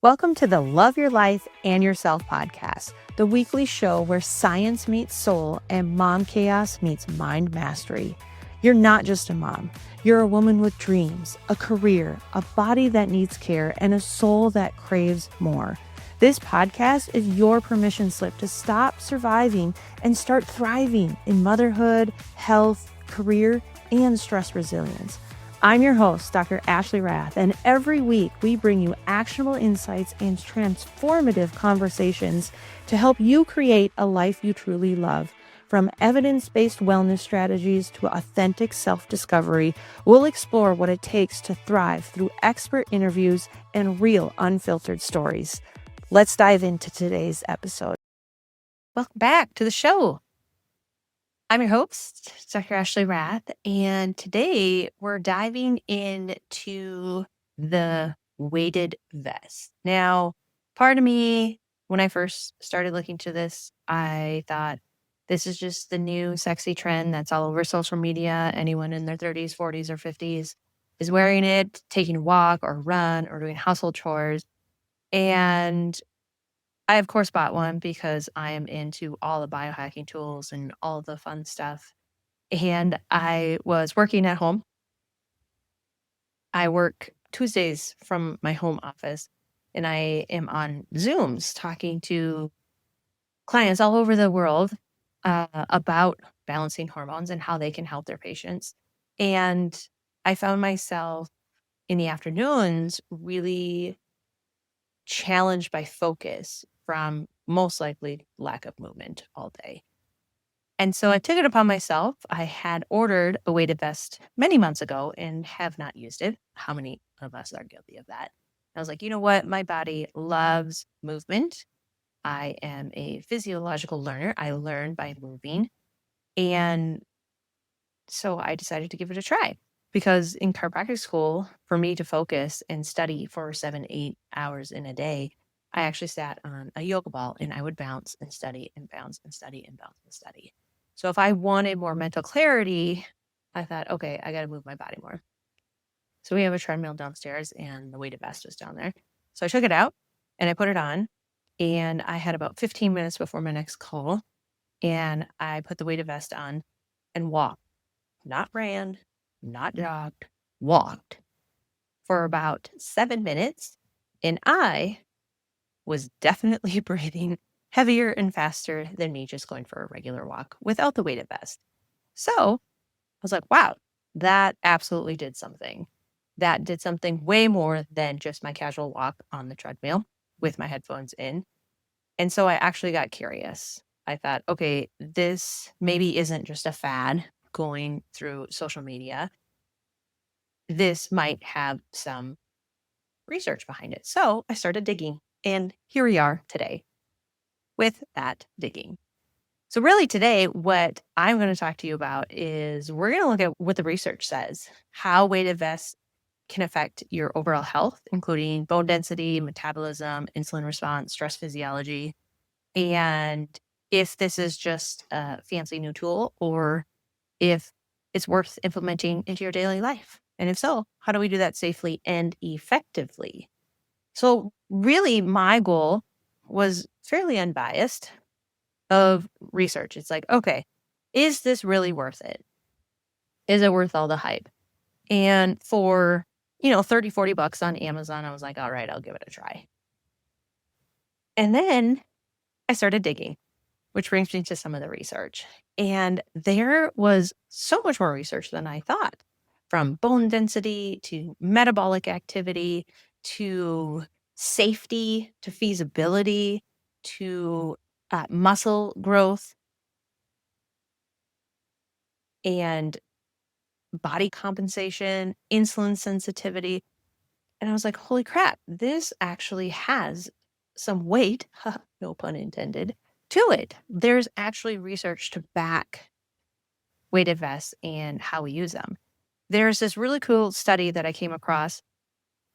Welcome to the Love Your Life and Yourself podcast, the weekly show where science meets soul and mom chaos meets mind mastery. You're not just a mom. You're a woman with dreams, a career, a body that needs care, and a soul that craves more. This podcast is your permission slip to stop surviving and start thriving in motherhood, health, career, and stress resilience. I'm your host, Dr. Ashley Rath, and every week we bring you actionable insights and transformative conversations to help you create a life you truly love. From evidence-based wellness strategies to authentic self-discovery, we'll explore what it takes to thrive through expert interviews and real unfiltered stories. Let's dive into today's episode. Welcome back to the show. I'm your host, Dr. Ashley Rath, and today we're diving into the weighted vest. Now, part of me, when I first started looking to this, I thought this is just the new sexy trend that's all over social media. Anyone in their 30s, 40s, or 50s is wearing it, taking a walk or run or doing household chores. And I, of course, bought one because I am into all the biohacking tools and all the fun stuff. And I was working at home. I work Tuesdays from my home office, and I am on Zooms talking to clients all over the world about balancing hormones and how they can help their patients. And I found myself in the afternoons really challenged by focus from most likely lack of movement all day. And so I took it upon myself. I had ordered a weighted vest many months ago and have not used it. How many of us are guilty of that? I was like, you know what? My body loves movement. I am a physiological learner. I learn by moving. And so I decided to give it a try because in chiropractic school, for me to focus and study for 7-8 hours in a day, I actually sat on a yoga ball and I would bounce and study and bounce and study and bounce and study. So if I wanted more mental clarity, I thought, okay, I got to move my body more. So we have a treadmill downstairs and the weighted vest was down there. So I took it out and I put it on and I had about 15 minutes before my next call and I put the weighted vest on and walked, not ran, not jogged, walked for about 7 minutes. And I was definitely breathing heavier and faster than me just going for a regular walk without the weighted vest. So I was like, wow, that absolutely did something. That did something way more than just my casual walk on the treadmill with my headphones in. And so I actually got curious. I thought, okay, this maybe isn't just a fad going through social media. This might have some research behind it. So I started digging, and here we are today with that digging. So really today, what I'm going to talk to you about is we're going to look at what the research says, how weighted vests can affect your overall health, including bone density, metabolism, insulin response, stress physiology, and if this is just a fancy new tool or if it's worth implementing into your daily life. And if so, how do we do that safely and effectively? So really my goal was fairly unbiased of research. It's like, okay, is this really worth it? Is it worth all the hype? And for, 30, 40 bucks on Amazon, I was like, all right, I'll give it a try. And then I started digging, which brings me to some of the research. And there was so much more research than I thought, from bone density to metabolic activity to safety to feasibility to muscle growth and body compensation, insulin sensitivity. And I was like, holy crap, this actually has some weight, no pun intended, to it. There's actually research to back weighted vests and how we use them. There's this really cool study that I came across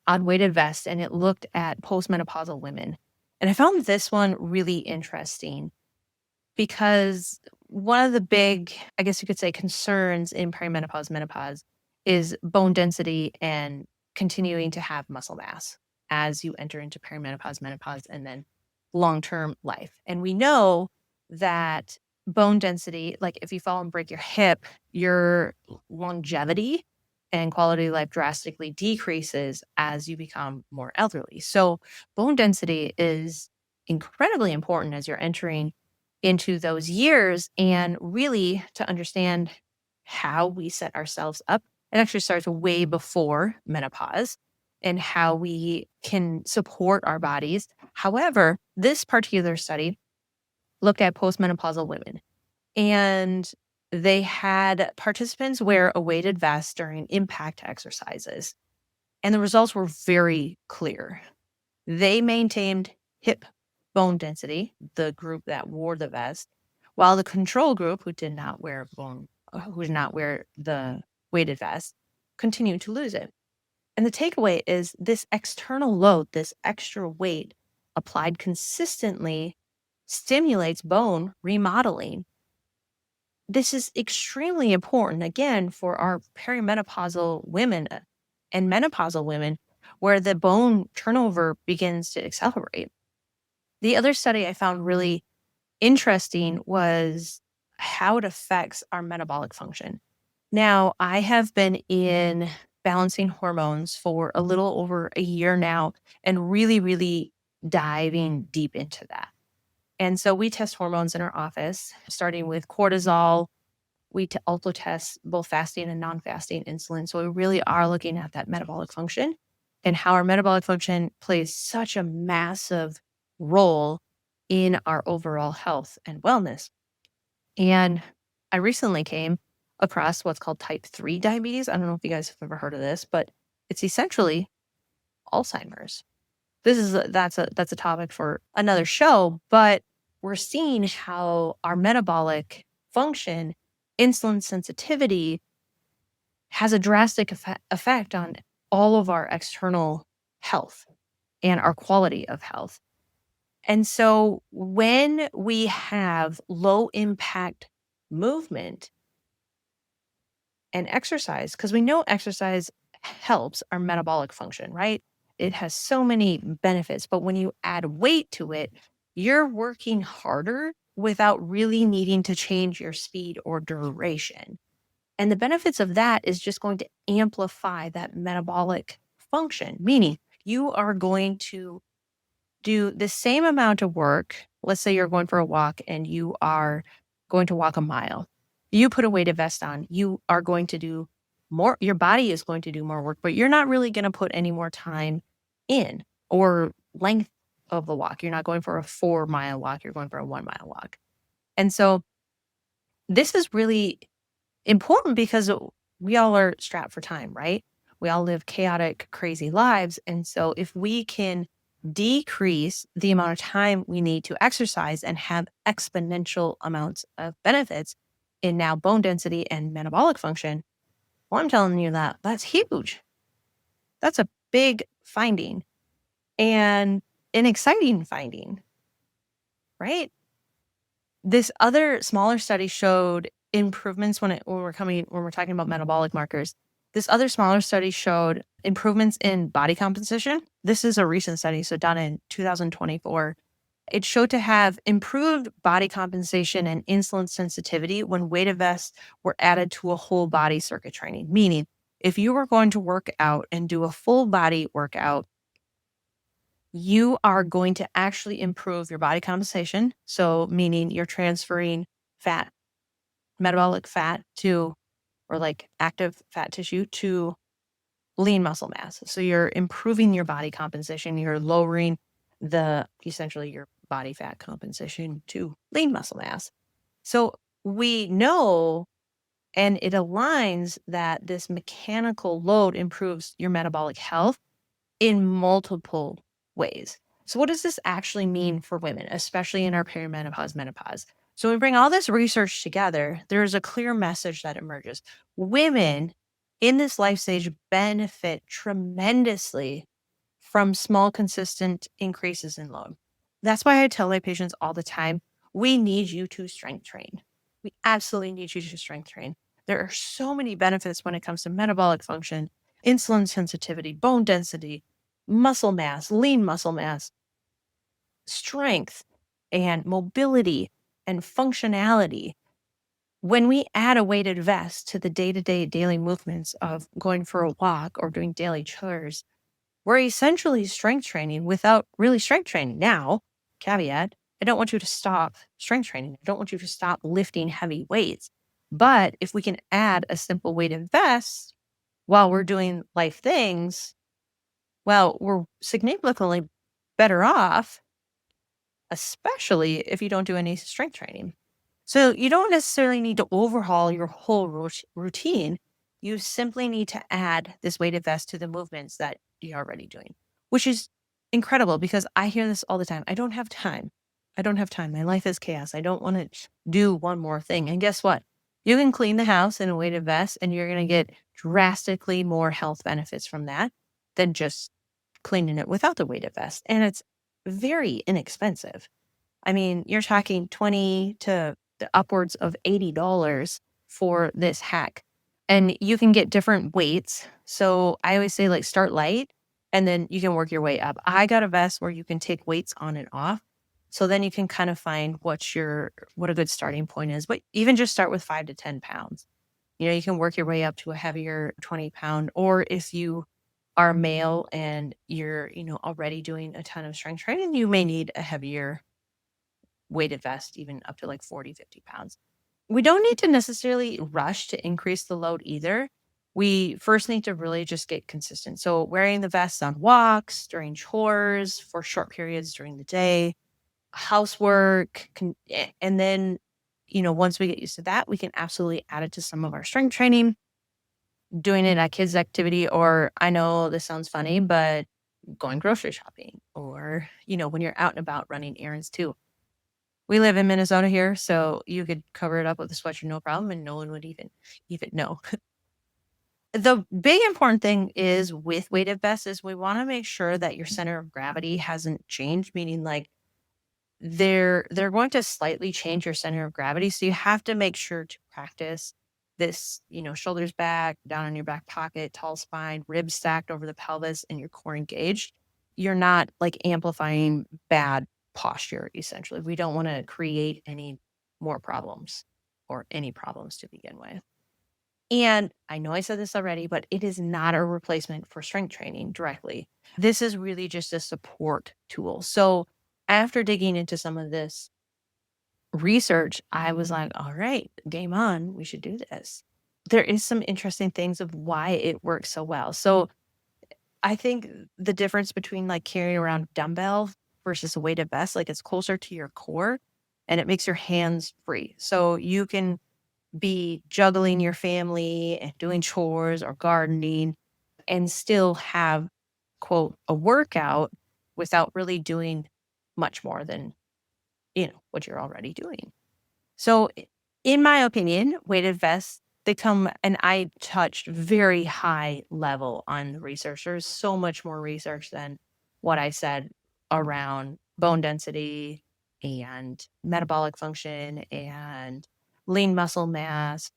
on weighted vests, and it looked at postmenopausal women. And I found this one really interesting because one of the big, I guess you could say, concerns in perimenopause, menopause is bone density and continuing to have muscle mass. as you enter into perimenopause, menopause, and then long-term life. And we know that bone density, like if you fall and break your hip, your longevity and quality of life drastically decreases as you become more elderly. So bone density is incredibly important as you're entering into those years, and really to understand how we set ourselves up. It actually starts way before menopause and how we can support our bodies. However, this particular study looked at postmenopausal women, and they had participants wear a weighted vest during impact exercises. And the results were very clear. They maintained hip bone density, the group that wore the vest, while the control group, who did not wear the weighted vest, continued to lose it. And the takeaway is this external load, this extra weight applied consistently stimulates bone remodeling. This is extremely important, again, for our perimenopausal women and menopausal women, where the bone turnover begins to accelerate. The other study I found really interesting was how it affects our metabolic function. Now, I have been in balancing hormones for a little over a year now and really, really diving deep into that. And so we test hormones in our office, starting with cortisol. We also test both fasting and non-fasting insulin. So we really are looking at that metabolic function and how our metabolic function plays such a massive role in our overall health and wellness. And I recently came across what's called type 3 diabetes. I don't know if you guys have ever heard of this, but it's essentially Alzheimer's. That's a topic for another show, but we're seeing how our metabolic function, insulin sensitivity, has a drastic effect on all of our external health and our quality of health. And so when we have low impact movement and exercise, because we know exercise helps our metabolic function, right? It has so many benefits, but when you add weight to it, you're working harder without really needing to change your speed or duration. And the benefits of that is just going to amplify that metabolic function, meaning you are going to do the same amount of work. Let's say you're going for a walk and you are going to walk a mile. You put a weighted vest on, you are going to do more, your body is going to do more work, but you're not really going to put any more time in or length of the walk. You're not going for a 4-mile walk, you're going for a 1-mile walk. And so this is really important because we all are strapped for time, right? We all live chaotic, crazy lives. And so if we can decrease the amount of time we need to exercise and have exponential amounts of benefits in now bone density and metabolic function, well, I'm telling you that that's huge. That's a big finding and an exciting finding, right? This other smaller study showed improvements when we're talking about metabolic markers. This other smaller study showed improvements in body composition. This is a recent study, so done in 2024. It showed to have improved body compensation and insulin sensitivity when weighted vests were added to a whole body circuit training. Meaning, if you were going to work out and do a full body workout, you are going to actually improve your body compensation. So meaning you're transferring fat, metabolic fat to, or like active fat tissue to lean muscle mass. So you're improving your body composition. You're lowering essentially your body fat composition to lean muscle mass. So we know, and it aligns that this mechanical load improves your metabolic health in multiple ways. So what does this actually mean for women, especially in our perimenopause, menopause? So when we bring all this research together, there is a clear message that emerges. Women in this life stage benefit tremendously from small, consistent increases in load. That's why I tell my patients all the time, we need you to strength train. We absolutely need you to strength train. There are so many benefits when it comes to metabolic function, insulin sensitivity, bone density, muscle mass, lean muscle mass, strength, and mobility and functionality. When we add a weighted vest to the day-to-day daily movements of going for a walk or doing daily chores, we're essentially strength training without really strength training. Now, caveat, I don't want you to stop strength training. I don't want you to stop lifting heavy weights. But if we can add a simple weighted vest while we're doing life things, well, we're significantly better off, especially if you don't do any strength training. So you don't necessarily need to overhaul your whole routine. You simply need to add this weighted vest to the movements that you're already doing, which is incredible because I hear this all the time. I don't have time. I don't have time. My life is chaos. I don't want to do one more thing. And guess what? You can clean the house in a weighted vest and you're going to get drastically more health benefits from that than just cleaning it without the weighted vest. And it's very inexpensive. I mean, you're talking 20 to the upwards of $80 for this hack. And you can get different weights. So I always say like start light and then you can work your way up. I got a vest where you can take weights on and off. So then you can kind of find what a good starting point is. But even just start with 5 to 10 pounds. You can work your way up to a heavier 20-pound. Or if you are male and you're, already doing a ton of strength training, you may need a heavier weighted vest, even up to like 40, 50 pounds. We don't need to necessarily rush to increase the load either. We first need to really just get consistent. So wearing the vest on walks, during chores, for short periods during the day, housework, and then, once we get used to that, we can absolutely add it to some of our strength training, doing it at kids' activity, or I know this sounds funny, but going grocery shopping, or, when you're out and about running errands too. We live in Minnesota here, so you could cover it up with a sweatshirt, no problem, and no one would even know. The big important thing is with weighted vests is we want to make sure that your center of gravity hasn't changed, meaning like they're going to slightly change your center of gravity. So you have to make sure to practice this, shoulders back, down in your back pocket, tall spine, ribs stacked over the pelvis, and your core engaged. You're not like amplifying bad posture, essentially. We don't want to create any more problems or any problems to begin with. And I know I said this already, but it is not a replacement for strength training directly. This is really just a support tool. So after digging into some of this research, I was like, all right, game on, we should do this. There is some interesting things of why it works so well. So I think the difference between like carrying around dumbbell versus a weighted vest, like it's closer to your core and it makes your hands free. So you can be juggling your family and doing chores or gardening and still have, quote, a workout without really doing much more than, what you're already doing. So in my opinion, weighted vests, they come, and I touched very high level on the research. There's so much more research than what I said around bone density and metabolic function and lean muscle mass.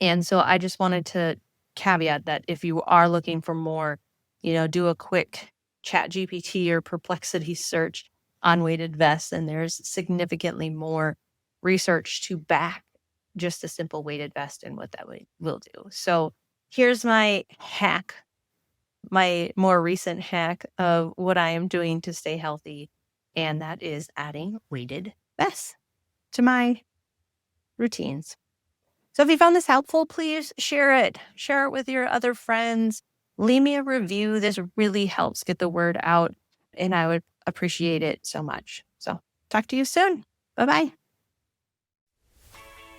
And so I just wanted to caveat that if you are looking for more, do a quick Chat GPT or Perplexity search on weighted vests, and there's significantly more research to back just a simple weighted vest and what that will do. So here's my hack, my more recent hack of what I am doing to stay healthy. And that is adding weighted vests to my routines. So if you found this helpful, please share it. Share it with your other friends. Leave me a review. This really helps get the word out, and I would appreciate it so much. So talk to you soon. Bye-bye.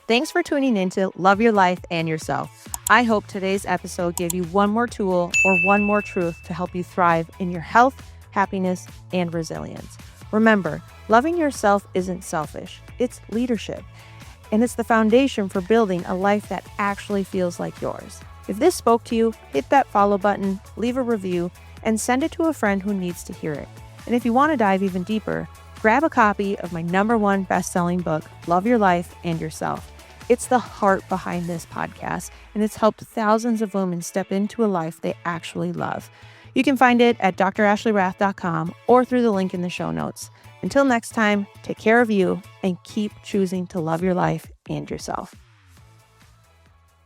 Thanks for tuning in to Love Your Life and Yourself. I hope today's episode gave you one more tool or one more truth to help you thrive in your health, happiness, and resilience. Remember, loving yourself isn't selfish. It's leadership. And it's the foundation for building a life that actually feels like yours. If this spoke to you, hit that follow button, leave a review, and send it to a friend who needs to hear it. And if you want to dive even deeper, grab a copy of my #1 best-selling book, Love Your Life and Yourself. It's the heart behind this podcast, and it's helped thousands of women step into a life they actually love. You can find it at drashleyrath.com or through the link in the show notes. Until next time, take care of you and keep choosing to love your life and yourself.